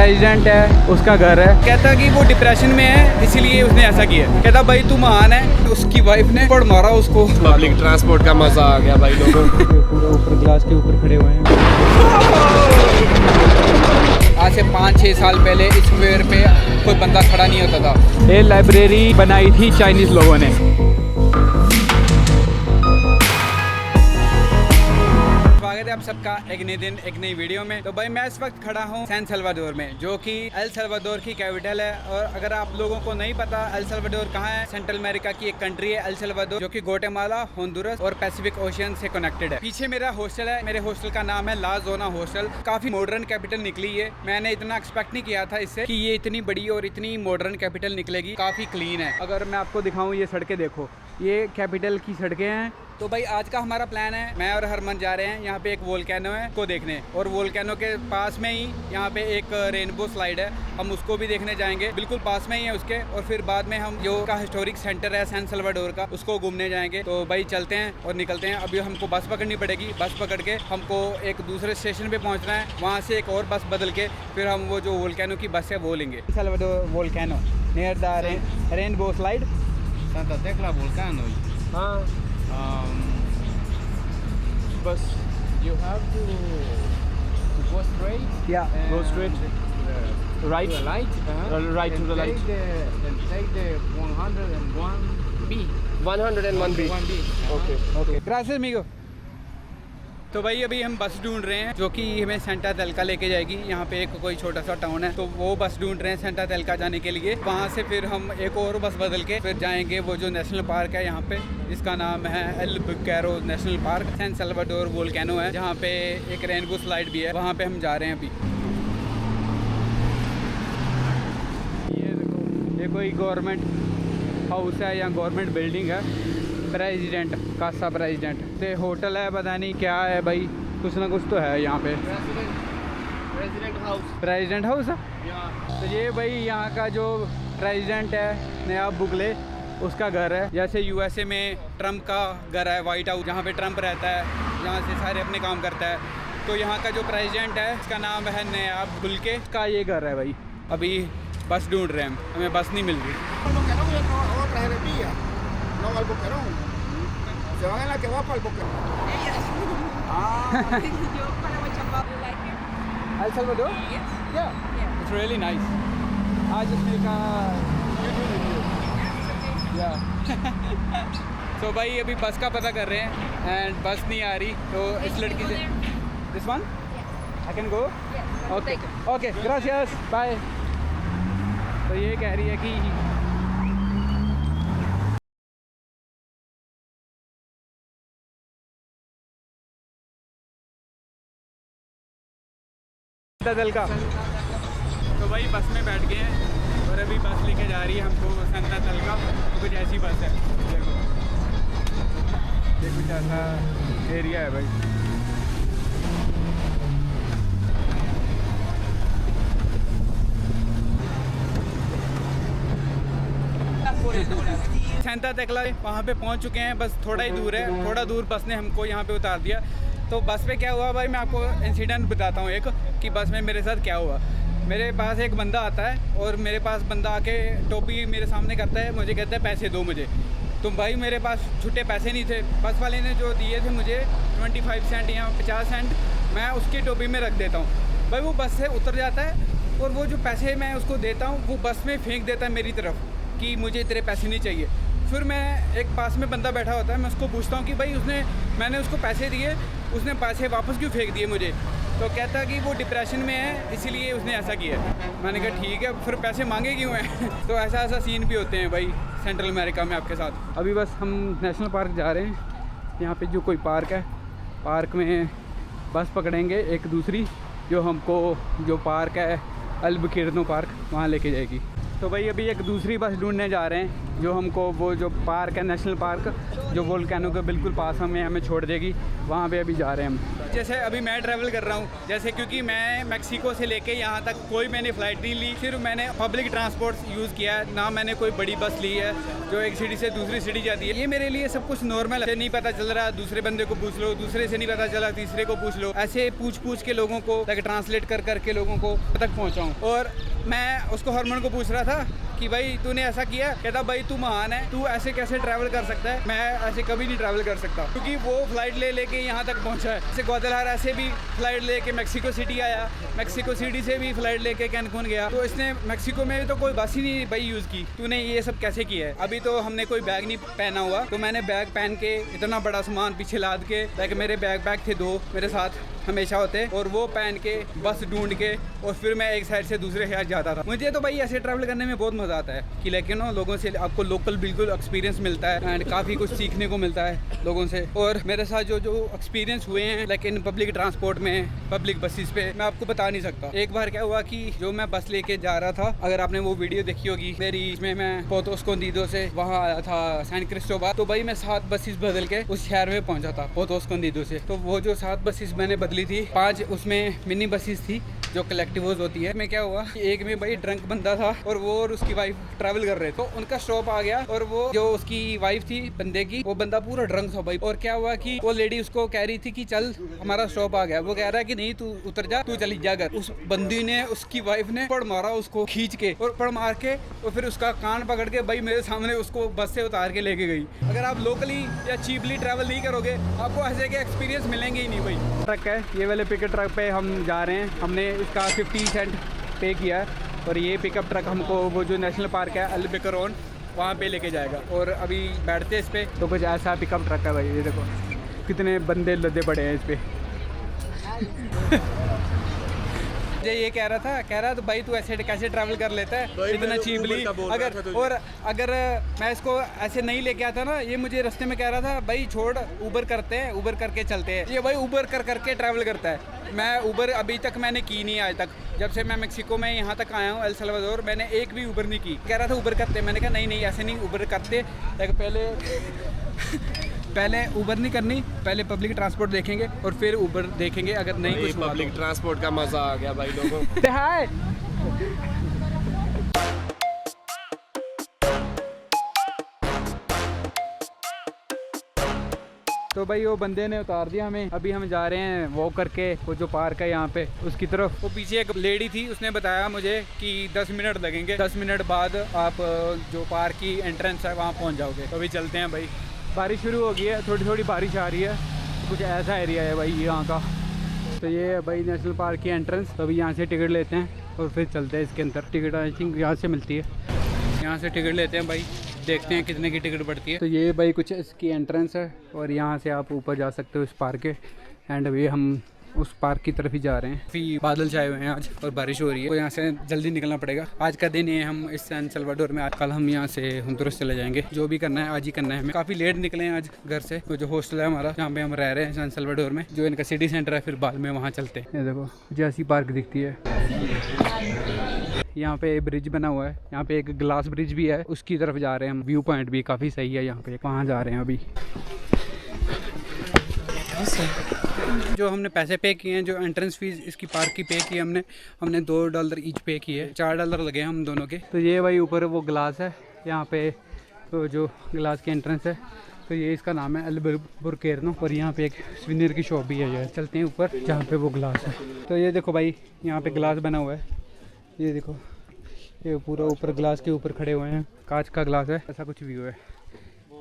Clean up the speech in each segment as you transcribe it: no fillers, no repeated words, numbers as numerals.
President है उसका घर है। कहता कि वो डिप्रेशन में है इसीलिए उसने ऐसा किया। कहता भाई तू महान है। उसकी वाइफ ने पड़ मारा उसको। पब्लिक ट्रांसपोर्ट का मजा आ गया भाई लोगों को। पूरा ऊपर ग्लास के ऊपर खड़े हुए हैं। आज से 5-6 साल पहले इस स्क्वायर पे कोई बंदा खड़ा नहीं होता था। ये लाइब्रेरी बनाई थी चाइनीज लोगों ने। स्वागत है आप सबका एक नए दिन एक नई वीडियो में। तो भाई मैं इस वक्त खड़ा हूँ सैन सल्वाडोर में, जो कि एल सल्वाडोर की कैपिटल है। और अगर आप लोगों को नहीं पता एल सल्वाडोर कहाँ है, सेंट्रल अमेरिका की एक कंट्री है एल सल्वाडोर, जो कि ग्वाटेमाला, होंडुरस और पैसिफिक ओशियन से कनेक्टेड है। पीछे मेरा हॉस्टल है, मेरे हॉस्टल का नाम है ला जोना हॉस्टल। काफी मॉडर्न कैपिटल निकली है। मैंने इतना एक्सपेक्ट नहीं किया था इससे कि ये इतनी बड़ी और इतनी मॉडर्न कैपिटल निकलेगी। काफी क्लीन है। अगर मैं आपको दिखाऊँ, ये सड़कें देखो, ये कैपिटल की सड़कें हैं। तो भाई आज का हमारा प्लान है, मैं और हरमन जा रहे हैं यहाँ पे एक वोल्केनो है को देखने, और वोल्केनो के पास में ही यहाँ पे एक रेनबो स्लाइड है, हम उसको भी देखने जाएंगे। बिल्कुल पास में ही है उसके। और फिर बाद में हम जो का हिस्टोरिक सेंटर है सैन सल्वाडोर का, उसको घूमने जाएंगे। तो भाई चलते हैं और निकलते हैं। अभी हमको बस पकड़नी पड़ेगी। बस पकड़ के हमको एक दूसरे स्टेशन पे पहुँचना है, वहाँ से एक और बस बदल के फिर हम वो जो वोल्केनो की बस है वो लेंगे। Salvador volcano near the rainbow slide Santa Tecla Volcano. But you have to go straight. Yeah, and go straight. Right. To the light. Right to the light. Take the 101B. 101B. 1B. Okay. Okay gracious MeeGo. तो भाई अभी हम बस ढूंढ रहे हैं जो कि हमें सेंटा तेलका लेके जाएगी। यहाँ पे एक कोई छोटा सा टाउन है, तो वो बस ढूंढ रहे हैं सेंटा तेलका जाने के लिए। वहाँ से फिर हम एक और बस बदल के फिर जाएंगे वो जो नेशनल पार्क है यहाँ पे, जिसका नाम है El Bucaro National Park. San Salvador volcano है, जहाँ पे एक रेनबो स्लाइड भी है, वहाँ पे हम जा रहे हैं अभी। ये देखो, ये कोई गवर्नमेंट हाउस है या गवर्नमेंट बिल्डिंग है। प्रेसिडेंट कासा प्रेसिडेंट से होटल है, पता नहीं क्या है भाई, कुछ ना कुछ तो है यहाँ पे। President House. प्रेसिडेंट हाउस है। Yeah. तो ये भाई यहाँ का जो प्रेसिडेंट है नयाब बुकले, उसका घर है। जैसे यूएसए में ट्रम्प का घर है वाइट हाउस, जहाँ पे ट्रम्प रहता है, जहाँ से सारे अपने काम करता है। तो यहाँ का जो प्रेसिडेंट है उसका नाम है नयाब बुकले, का ये घर है भाई। अभी बस ढूंढ रहे हैं हम, हमें बस नहीं मिल रही। No al Boquerón. Se van en la que va para el Boquerón. Yo para Guachapá. You like it? El Salvador? Yes. Yeah. Yeah. It's really nice. I just make a YouTube video. Yeah, it's okay. Yeah. So भाई अभी बस का पता कर रहे हैं and बस नहीं आ रही, तो इस लड़की से this one I can go. Yes. Okay Take it. Okay ग्रासियस बाय। तो ये कह रही है कि दल का। तो भाई बस में बैठ गए हैं और अभी बस लेके जा रही है हमको सेंटा तेलका। तो कुछ ऐसी बस है, देखो ये कुछ ऐसा एरिया है भाई। सेंटा तेलका वहाँ पे पहुँच चुके हैं, बस थोड़ा ही दूर है। थोड़ा दूर बस ने हमको यहाँ पे उतार दिया। तो बस पे क्या हुआ भाई, मैं आपको इंसिडेंट बताता हूँ एक, कि बस में मेरे साथ क्या हुआ। मेरे पास एक बंदा आता है और मेरे पास बंदा आके टोपी मेरे सामने करता है, मुझे कहता है पैसे दो मुझे। तो भाई मेरे पास छुट्टे पैसे नहीं थे। बस वाले ने जो दिए थे मुझे 25 सेंट या 50 सेंट, मैं उसकी टोपी में रख देता हूँ। भाई वो बस से उतर जाता है और वो जो पैसे मैं उसको देता हूँ वो बस में फेंक देता है मेरी तरफ, कि मुझे तेरे पैसे नहीं चाहिए। फिर मैं एक पास में बंदा बैठा होता है, मैं उसको पूछता हूँ कि भाई मैंने उसको पैसे दिए, उसने पैसे वापस क्यों फेंक दिए मुझे। तो कहता कि वो डिप्रेशन में है इसीलिए उसने ऐसा किया। मैंने कहा ठीक है, फिर पैसे मांगे क्यों हैं। तो ऐसा सीन भी होते हैं भाई सेंट्रल अमेरिका में आपके साथ। अभी बस हम नेशनल पार्क जा रहे हैं। यहाँ पे जो कोई पार्क है, पार्क में बस पकड़ेंगे एक दूसरी, जो हमको जो पार्क है एल बुकेरो पार्क, वहाँ लेके जाएगी। तो भाई अभी एक दूसरी बस ढूंढने जा रहे हैं जो हमको वो जो पार्क है नेशनल पार्क, जो वोल्केनो के बिल्कुल पास हमें छोड़ देगी। वहाँ पे अभी जा रहे हैं हम। जैसे अभी मैं ट्रैवल कर रहा हूँ, जैसे क्योंकि मैं मैक्सिको से लेके यहाँ तक कोई मैंने फ़्लाइट नहीं ली, सिर्फ मैंने पब्लिक ट्रांसपोर्ट यूज़ किया है, ना मैंने कोई बड़ी बस ली है जो एक सिटी से दूसरी सिटी जाती है। ये मेरे लिए सब कुछ नॉर्मल है, नहीं पता चल रहा दूसरे बंदे को पूछ लो, दूसरे से नहीं पता चला तीसरे को पूछ लो, ऐसे पूछ के लोगों को ट्रांसलेट कर लोगों को तक पहुँचाऊँ। और मैं उसको हरमन को पूछ रहा था कि भाई तूने ऐसा किया, कहता भाई तू महान है, तू ऐसे कैसे ट्रैवल कर सकता है, मैं ऐसे कभी नहीं ट्रैवल कर सकता, क्योंकि वो फ्लाइट लेके यहाँ तक पहुँचा है। जैसे ग्वादलहरा से भी फ्लाइट लेके मैक्सिको सिटी आया, मैक्सिको सिटी से भी फ्लाइट लेके कैनकून गया, तो इसने मैक्सिको में भी तो कोई बस ही नहीं भाई यूज़ की। तूने ये सब कैसे किया है? अभी तो हमने कोई बैग नहीं पहना हुआ, तो मैंने बैग पहन के इतना बड़ा सामान पीछे लाद के, लाइक मेरे बैग थे 2 मेरे साथ हमेशा होते, और वो पहन के बस ढूंढ के और फिर मैं एक साइड से दूसरे शहर जाता था। मुझे तो भाई ऐसे ट्रैवल करने में बहुत मज़ा आता है कि लेकिन लोगों से आपको लोकल बिल्कुल एक्सपीरियंस मिलता है एंड काफ़ी कुछ सीखने को मिलता है लोगों से। और मेरे साथ जो एक्सपीरियंस हुए हैं लेकिन पब्लिक ट्रांसपोर्ट में, पब्लिक बसेस पे, मैं आपको बता नहीं सकता। एक बार क्या हुआ कि जो मैं बस लेके जा रहा था, अगर आपने वो वीडियो देखी होगी मेरी, इसमें मैं पोर्तो एस्कोंडिडो से वहाँ आया था सैन क्रिस्टोबाल, तो भाई मैं 7 बसेस बदल के उस शहर में पहुँचा था पोर्तो एस्कोंडिडो से। तो वो जो 7 बसेस मैंने बदली थी, 5 उसमें मिनी बसेस थी जो कलेक्टिवोज होती है। मैं क्या हुआ कि एक में भाई ड्रंक बंदा था और वो और उसकी वाइफ ट्रैवल कर रहे थे, तो उनका स्टॉप आ गया और वो जो उसकी वाइफ थी बंदे की, वो बंदा पूरा ड्रंक था भाई। और क्या हुआ कि वो लेडी उसको कह रही थी कि चल हमारा स्टॉप आ गया, वो कह रहा है कि नहीं तू उतर जा, तू चली जा घर। उस बंदी ने, उसकी वाइफ ने पड़ मारा उसको खींच के, और पड़ मार के और फिर उसका कान पकड़ के भाई मेरे सामने उसको बस से उतार के लेके गई। अगर आप लोकली या चीपली ट्रैवल नहीं करोगे आपको ऐसे के एक्सपीरियंस मिलेंगे ही नहीं भाई। ट्रक है, ये वाले पिकअप ट्रक पे हम जा रहे हैं, हमने इसका 50 सेंट पे किया है, और ये पिकअप ट्रक हमको वो जो नेशनल पार्क है अल्बिकरोन वहाँ पे लेके जाएगा। और अभी बैठते हैं इस पर, तो कुछ ऐसा पिकअप ट्रक है भाई। ये देखो कितने बंदे लदे पड़े हैं इस पर। मुझे ये कह रहा तो भाई तू ऐसे कैसे ट्रैवल कर लेता है इतना चीपली। अगर मैं इसको ऐसे नहीं लेके आता ना, ये मुझे रास्ते में कह रहा था भाई छोड़, ऊबर करते हैं, ऊबर करके चलते हैं। ये भाई ऊबर करके ट्रैवल करता है। मैं ऊबर अभी तक मैंने की नहीं आज तक, जब से मैं मैक्सिको में यहाँ तक आया हूँ एल सल्वाडोर, मैंने एक भी ऊबर नहीं की। कह रहा था ऊबर करते, मैंने कहा नहीं ऐसे नहीं ऊबर करते, पहले ऊबर नहीं करनी, पहले पब्लिक ट्रांसपोर्ट देखेंगे और फिर ऊबर देखेंगे। अगर नहीं कुछ पब्लिक ट्रांसपोर्ट का मजा आ गया भाई लोगों हाय। तो भाई वो बंदे ने उतार दिया हमें, अभी हम जा रहे हैं वॉक करके वो जो पार्क है यहाँ पे उसकी तरफ। वो पीछे एक लेडी थी, उसने बताया मुझे कि 10 मिनट लगेंगे, 10 मिनट बाद आप जो पार्क की एंट्रेंस है वहाँ पहुँच जाओगे। तो अभी चलते हैं भाई। बारिश शुरू हो गई है, थोड़ी बारिश आ रही है, तो कुछ ऐसा एरिया है भाई यहाँ का। तो ये है भाई नेशनल पार्क की एंट्रेंस। तो अभी यहाँ से टिकट लेते हैं और फिर चलते हैं इसके अंदर। टिकट आई थिंक यहाँ से मिलती है, यहाँ से टिकट लेते हैं भाई, देखते हैं कितने की टिकट पड़ती है। तो ये भाई कुछ इसकी एंट्रेंस है और यहाँ से आप ऊपर जा सकते हो इस पार्क के। एंड अभी हम उस पार्क की तरफ ही जा रहे हैं। काफ़ी बादल छाए हुए हैं आज और बारिश हो रही है, तो यहाँ से जल्दी निकलना पड़ेगा। आज का दिन है, हम इस सैन सल्वाडोर में, कल हम यहाँ से होंडुरास चले जाएंगे। जो भी करना है आज ही करना है हमें। काफ़ी लेट निकले हैं आज घर से, तो जो हॉस्टल है हमारा जहाँ पे हम रह रहे हैं सैन सल्वाडोर में, जो इनका सिटी सेंटर है, फिर बाद में वहाँ चलते हैं। ये देखो जैसी पार्क दिखती है। यहाँ पे ब्रिज बना हुआ है, यहाँ पे एक ग्लास ब्रिज भी है, उसकी तरफ जा रहे हैं हम। व्यू पॉइंट भी काफ़ी सही है यहाँ पे, वहाँ जा रहे हैं अभी। जो हमने पैसे पे किए हैं, जो एंट्रेंस फीस इसकी पार्क की पे की हमने $2 ईच पे किए, $4 लगे हम दोनों के। तो ये भाई ऊपर वो ग्लास है यहाँ पे, तो जो ग्लास की एंट्रेंस है, तो ये इसका नाम है अल्बुकर्क। और यहाँ पे एक स्विनर की शॉप भी है यार। चलते हैं ऊपर जहाँ पे वो ग्लास है। तो ये देखो भाई यहाँ पे ग्लास बना हुआ है, ये देखो, ये पूरा ऊपर ग्लास के ऊपर खड़े हुए हैं, कांच का ग्लास है, ऐसा कुछ व्यू है।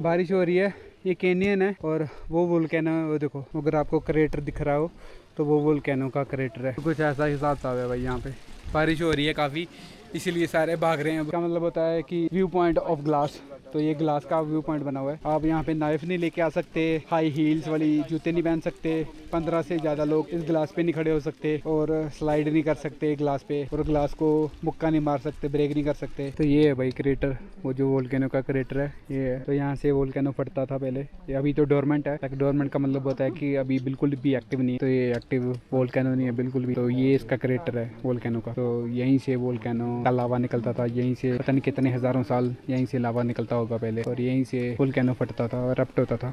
बारिश हो रही है, ये कैनियन है और वो वोल्केनो है, वो देखो, अगर आपको क्रेटर दिख रहा हो तो वो वोल्केनो का क्रेटर है। कुछ ऐसा हिसाब सा है भाई। यहाँ पे बारिश हो रही है काफ़ी, इसीलिए सारे भाग रहे हैं। क्या मतलब होता है कि व्यू पॉइंट ऑफ ग्लास, तो ये ग्लास का व्यू पॉइंट बना हुआ है। आप यहाँ पे नाइफ नहीं लेके आ सकते, हाई हील्स वाली जूते नहीं पहन सकते, 15 से ज़्यादा लोग इस ग्लास पे नहीं खड़े हो सकते, और स्लाइड नहीं कर सकते ग्लास पे, और ग्लास को मुक्का नहीं मार सकते, ब्रेक नहीं कर सकते। तो ये है भाई क्रेटर, वो जो वोल्केनो का क्रेटर है ये है। तो यहाँ से वोल्केनो फटता था पहले, ये अभी तो डोरमेंट है। डोरमेंट का मतलब होता है कि अभी बिल्कुल भी एक्टिव नहीं है, तो ये एक्टिव वोल्केनो नहीं है बिल्कुल भी। तो ये इसका क्रेटर है वोल्केनो का। तो यहीं से वोल्केनो का लावा निकलता था, यहीं से पता नहीं कितने हज़ारों साल यहीं से लावा निकलता होगा पहले, और यहीं से वोल्केनो फटता था और रप्ट होता था।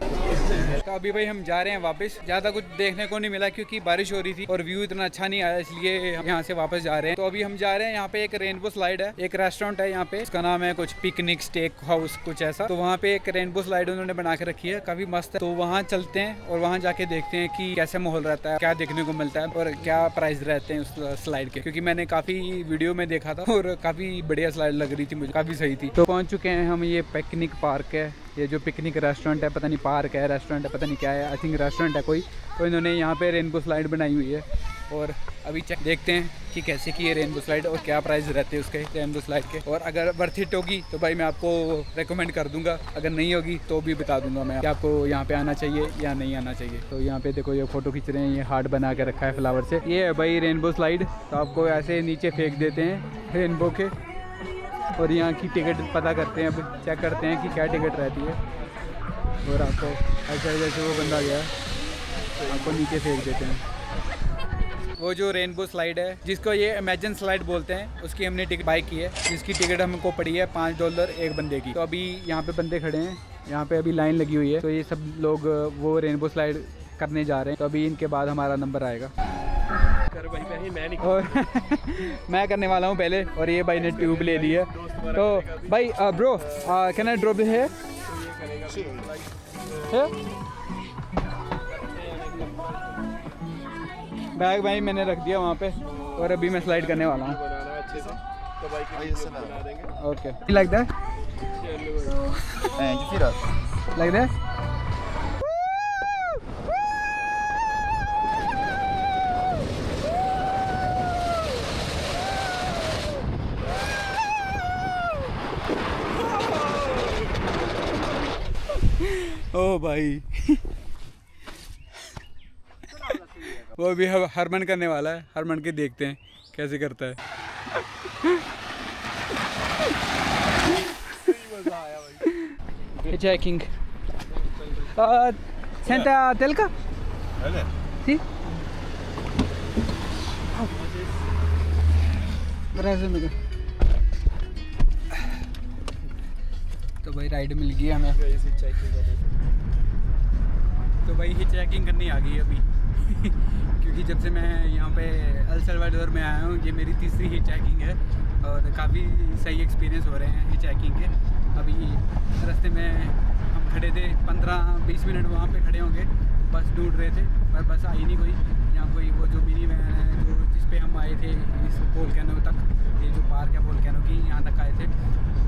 तो अभी भाई हम जा रहे हैं वापस। ज़्यादा कुछ देखने को नहीं मिला क्योंकि बारिश हो रही थी और व्यू इतना अच्छा नहीं आया, इसलिए हम यहाँ से वापस जा रहे हैं। तो अभी हम जा रहे हैं, यहाँ पे एक रेनबो स्लाइड है, एक रेस्टोरेंट है यहाँ पे, इसका नाम है कुछ पिकनिक स्टेक हाउस कुछ ऐसा। तो वहाँ पे एक रेनबो स्लाइड उन्होंने बना के रखी है, काफी मस्त है। तो वहाँ चलते हैं और वहाँ जाके देखते हैं कि कैसे माहौल रहता है, क्या देखने को मिलता है और क्या प्राइस रहते हैं उस स्लाइड के, क्योंकि मैंने काफी वीडियो में देखा था और काफी बढ़िया स्लाइड लग रही थी मुझे, काफी सही थी। तो पहुँच चुके हैं हम, ये पिकनिक पार्क है, ये जो पिकनिक रेस्टोरेंट है, पता नहीं पार्क है रेस्टोरेंट है पता नहीं क्या है, आई थिंक रेस्टोरेंट है कोई। तो इन्होंने यहाँ पे रेनबो स्लाइड बनाई हुई है और अभी चेक देखते हैं कि कैसे की है रेनबो स्लाइड और क्या प्राइस रहते हैं उसके रेनबो स्लाइड के। और अगर वर्थ इट होगी तो भाई मैं आपको रेकमेंड कर दूंगा, अगर नहीं होगी तो भी बता दूंगा मैं कि आपको यहाँ पे आना चाहिए या नहीं आना चाहिए। तो यहाँ पे देखो ये फ़ोटो खींच रहे हैं, ये हार्ट बना के रखा है फ्लावर से। ये है भाई रेनबो स्लाइड। तो आपको ऐसे नीचे फेंक देते हैं रेनबो के और यहाँ की टिकट पता करते हैं, अब चेक करते हैं कि क्या टिकट रहती है। और आपको ऐसा जैसे वो बंदा गया आपको नीचे फेंक देते हैं। वो जो रेनबो स्लाइड है जिसको ये इमेजिन स्लाइड बोलते हैं, उसकी हमने टिकट बाई की है, जिसकी टिकट हमको पड़ी है $5 एक बंदे की। तो अभी यहाँ पे बंदे खड़े हैं, यहाँ पे अभी लाइन लगी हुई है। तो ये सब लोग वो रेनबो स्लाइड करने जा रहे हैं। तो अभी इनके बाद हमारा नंबर आएगा और मैं करने वाला हूँ पहले। और ये भाई ने ट्यूब ले ली है। तो भाई ब्रो कैन आई ड्रॉप है बैग भाई मैंने रख दिया वहाँ पे और अभी मैं स्लाइड करने वाला हूँ। Okay like that like that. ओ भाई वो भी हरमन करने वाला है, हरमन के देखते हैं कैसे करता है। Checking Santa Telka? Sí. Gracias. तो भाई राइड मिल गई हमें। तो भाई हिच चेकिंग करनी आ गई है अभी क्योंकि जब से मैं यहाँ पे एल सल्वाडोर में आया हूँ, ये मेरी तीसरी हिच चेकिंग है और काफ़ी सही एक्सपीरियंस हो रहे हैं हिच चेकिंग के। अभी रास्ते में हम खड़े थे 15-20 मिनट वहाँ पे खड़े होंगे, बस ढूंढ रहे थे पर बस आई नहीं कोई। यहाँ कोई वो जो मिनी वैन है जो जिस पे हम आए थे इस वोल्केनो तक, ये जो पार्क है वोल्केनो की, यहाँ तक आए थे,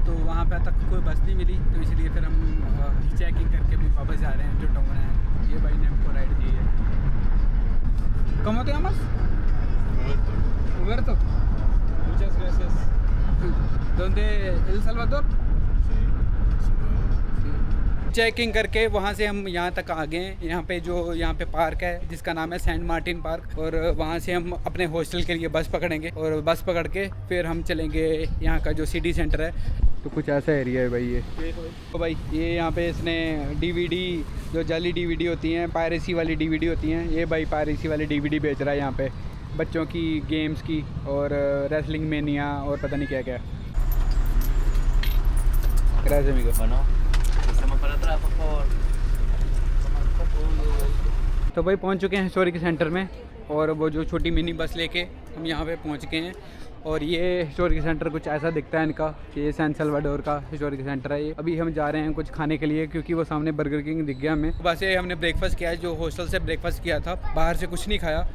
तो वहाँ पे तक कोई बस नहीं मिली। तो इसलिए फिर हम चेकिंग करके भी वापस जा रहे हैं जो टाउन है। ये भाई ने हमको राइड दी है। ¿Cómo te llamas? Roberto. Muchas gracias. ¿Dónde? ¿El Salvador? Checking करके वहाँ से हम यहाँ तक आ गए। यहाँ पे जो यहाँ पे पार्क है जिसका नाम है सेंट मार्टिन पार्क, और वहाँ से हम अपने हॉस्टल के लिए बस पकड़ेंगे और बस पकड़ के फिर हम चलेंगे यहाँ का जो सिटी सेंटर है। तो कुछ ऐसा एरिया है भाई ये। तो भाई ये यहाँ पे इसने डीवीडी, जो जाली डीवीडी होती हैं, पायरेसी वाली डीवीडी होती हैं, ये भाई पायरेसी वाली डीवीडी बेच रहा है यहाँ पे बच्चों की, गेम्स की और रेसलिंग मेनिया और पता नहीं क्या क्या। तो भाई पहुँच चुके हैं हिस्टोरिक सेंटर में और वो जो छोटी मिनी बस लेके हम यहाँ पे पहुँच गए हैं। और ये हिस्टोरिक सेंटर कुछ ऐसा दिखता है इनका, ये सैन सल्वाडोर का हिस्टोरिक सेंटर है ये। अभी हम जा रहे हैं कुछ खाने के लिए क्योंकि वो सामने बर्गर किंग दिख गया हमें। बस ये हमने ब्रेकफास्ट किया है, जो हॉस्टल से ब्रेकफास्ट किया था, बाहर से कुछ नहीं खाया।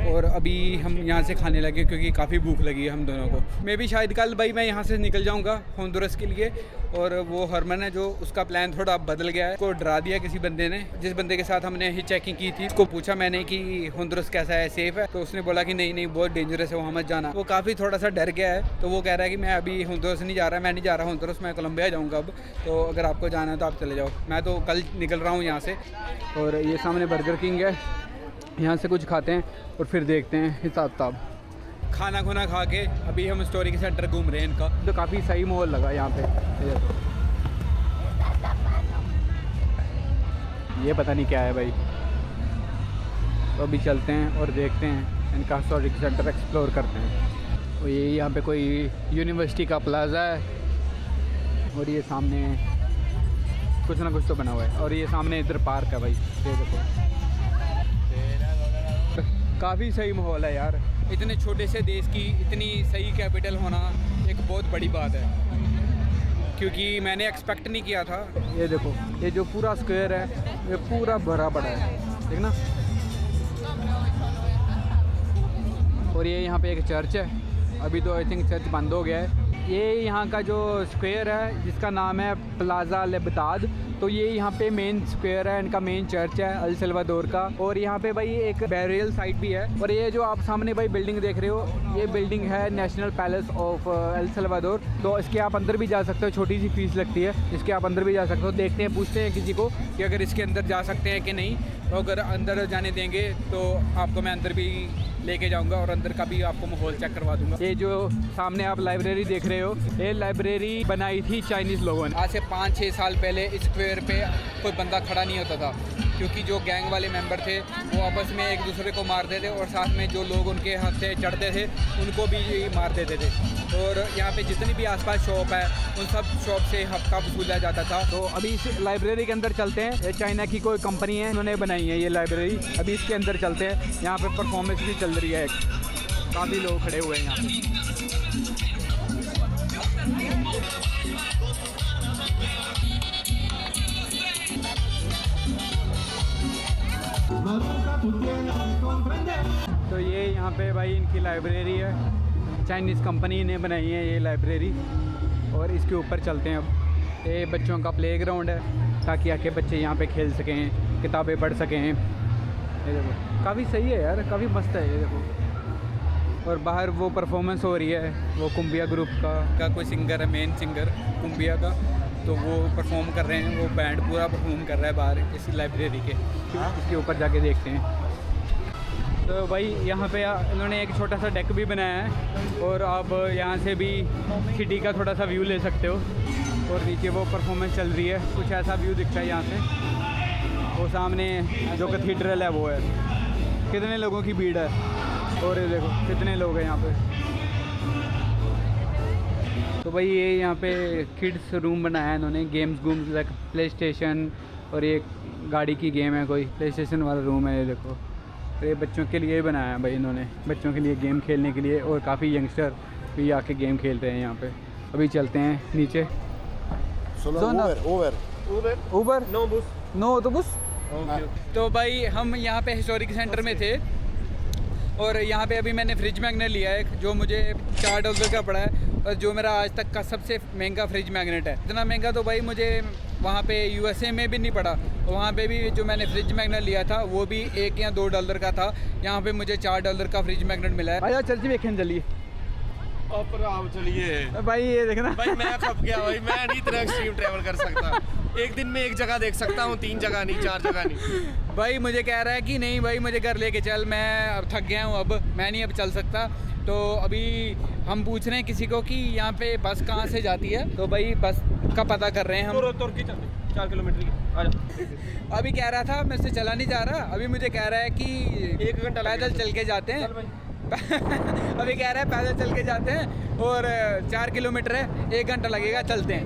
और अभी हम यहाँ से खाने लगे क्योंकि काफ़ी भूख लगी है हम दोनों को। मैं भी शायद कल भाई मैं यहाँ से निकल जाऊँगा होंडुरस के लिए। और वो हरमन है जो, उसका प्लान थोड़ा बदल गया है, उसको डरा दिया किसी बंदे ने। जिस बंदे के साथ हमने ही चेकिंग की थी उसको पूछा मैंने कि होंडुरस कैसा है, सेफ़ है? तो उसने बोला कि नहीं नहीं बहुत डेंजरस है, वहाँ मत जाना। वो काफ़ी थोड़ा सा डर गया है, तो वो कह रहा है कि मैं अभी होंडुरस नहीं जा रहा, मैं नहीं जा रहा होंडुरस, मैं कोलंबिया जाऊँगा अब। तो अगर आपको जाना है तो आप चले जाओ, मैं तो कल निकल रहा हूँ यहाँ से। और ये सामने बर्गर किंग है, यहाँ से कुछ खाते हैं और फिर देखते हैं हिसाब किताब। खाना खुना खा के अभी हम हिस्टोरिक सेंटर घूम रहे हैं इनका। तो काफ़ी सही माहौल लगा यहाँ पे। ये पता नहीं क्या है भाई, तो अभी चलते हैं और देखते हैं इनका हिस्टोरिक सेंटर, एक्सप्लोर करते हैं। और ये यहाँ पे कोई यूनिवर्सिटी का प्लाजा है और ये सामने कुछ ना कुछ तो बना हुआ है। और ये सामने इधर पार्क है भाई, ये देखो, काफ़ी सही माहौल है यार। इतने छोटे से देश की इतनी सही कैपिटल होना एक बहुत बड़ी बात है, क्योंकि मैंने एक्सपेक्ट नहीं किया था। ये देखो, ये जो पूरा स्क्वायर है ये पूरा भरा पड़ा है, ठीक ना। और ये यहाँ पे एक चर्च है, अभी तो आई थिंक चर्च बंद हो गया है। ये यहाँ का जो स्क्वायर है जिसका नाम है प्लाजा लिबर्टाद, तो ये यहाँ पे मेन स्क्वायर है, इनका मेन चर्च है अल सल्वाडोर का। और यहाँ पे भाई एक बैरियल साइट भी है। और ये जो आप सामने भाई बिल्डिंग देख रहे हो, ये बिल्डिंग है national palace of El Salvador. तो इसके आप अंदर भी जा सकते हो, छोटी सी फीस लगती है, इसके आप अंदर भी जा सकते हो। देखते हैं, पूछते हैं किसी को कि अगर इसके अंदर जा सकते हैं कि नहीं। तो अगर अंदर जाने देंगे तो आपको मैं अंदर भी लेके जाऊंगा और अंदर का भी आपको माहौल चेक करवा दूंगा। ये जो सामने आप लाइब्रेरी देख रहे हो, ये लाइब्रेरी बनाई थी चाइनीज़ लोगों ने। आज से 5-6 साल पहले इस स्क्वायर पे कोई बंदा खड़ा नहीं होता था, क्योंकि जो गैंग वाले मेंबर थे वो आपस में एक दूसरे को मारते थे, और साथ में जो लोग उनके हाथ से चढ़ते थे उनको भी मार देते थे। और यहाँ पे जितनी भी आसपास शॉप है उन सब शॉप से हफ्ता वसूला जाता था। तो अभी इस लाइब्रेरी के अंदर चलते हैं। ये चाइना की कोई कंपनी है, उन्होंने बनाई है ये लाइब्रेरी। अभी इसके अंदर चलते हैं। यहाँ पे परफॉर्मेंस भी चल रही है, काफ़ी लोग खड़े हुए हैं यहाँ पे। तो ये यहाँ पे भाई इनकी लाइब्रेरी है, चाइनीज़ कंपनी ने बनाई है ये लाइब्रेरी। और इसके ऊपर चलते हैं अब। ये बच्चों का प्लेग्राउंड है, ताकि आके बच्चे यहाँ पे खेल सकें, किताबें पढ़ सकें। ये देखो, काफ़ी सही है यार, काफ़ी मस्त है ये देखो। और बाहर वो परफॉर्मेंस हो रही है, वो कुंबिया ग्रुप का कोई सिंगर है, मेन सिंगर कुंबिया का, तो वो परफॉर्म कर रहे हैं। वो बैंड पूरा परफॉर्म कर रहा है बाहर इस लाइब्रेरी के। इसके ऊपर जाके देखते हैं। तो भाई यहाँ पे इन्होंने एक छोटा सा डेक भी बनाया है, और आप यहाँ से भी सिटी का थोड़ा सा व्यू ले सकते हो। और नीचे वो परफॉर्मेंस चल रही है, कुछ ऐसा व्यू दिखता है यहाँ से। वो सामने जो कैथेड्रल है वो है। कितने लोगों की भीड़ है, और ये देखो कितने लोग हैं यहाँ पे। तो भाई ये यहाँ पे किड्स रूम बनाया है इन्होंने, गेम्स गूम्स लाइक प्ले स्टेशन, और ये गाड़ी की गेम है, कोई प्ले स्टेशन वाला रूम है ये देखो। तो ये बच्चों के लिए बनाया है भाई इन्होंने, बच्चों के लिए गेम खेलने के लिए। और काफ़ी यंगस्टर भी आके गेम खेल रहे हैं यहाँ पे। अभी चलते हैं नीचे। उबर नो ऑटोबुस। तो भाई हम यहाँ पे हिस्टोरिक सेंटर में थे, और यहाँ पे अभी मैंने फ्रिज मैग्नेट लिया है, जो मुझे $4 का पड़ा है, और जो मेरा आज तक का सबसे महंगा फ्रिज मैग्नेट है। इतना महंगा तो भाई मुझे वहाँ पे USA में भी नहीं पड़ा। वहाँ पे भी जो मैंने फ्रिज मैग्नेट लिया था वो भी $1 या $2 का था। यहाँ पे मुझे $4 का फ्रिज मैग्नेट मिला है। आया चर्च देखें चलिए। आप चलिए भाई ये देखना भाई, मैं खप गया भाई, मैं नहीं इतना एक्सट्रीम ट्रैवल कर सकता। एक दिन में एक जगह देख सकता हूँ, 3 जगह नहीं, 4 जगह नहीं। भाई मुझे कह रहा है कि नहीं भाई मुझे घर लेके चल, मैं अब थक गया हूँ, अब मैं नहीं अब चल सकता। तो अभी हम पूछ रहे हैं किसी को कि यहाँ पे बस कहाँ से जाती है। तो भाई बस का पता कर रहे हैं हम। 4 किलोमीटर की। अभी कह रहा था मैं से चला नहीं जा रहा, अभी मुझे कह रहा है कि 1 घंटा पैदल चल के जाते हैं। अभी कह रहा है पैदल चल के जाते हैं, और 4 किलोमीटर है, 1 घंटा लगेगा, चलते हैं।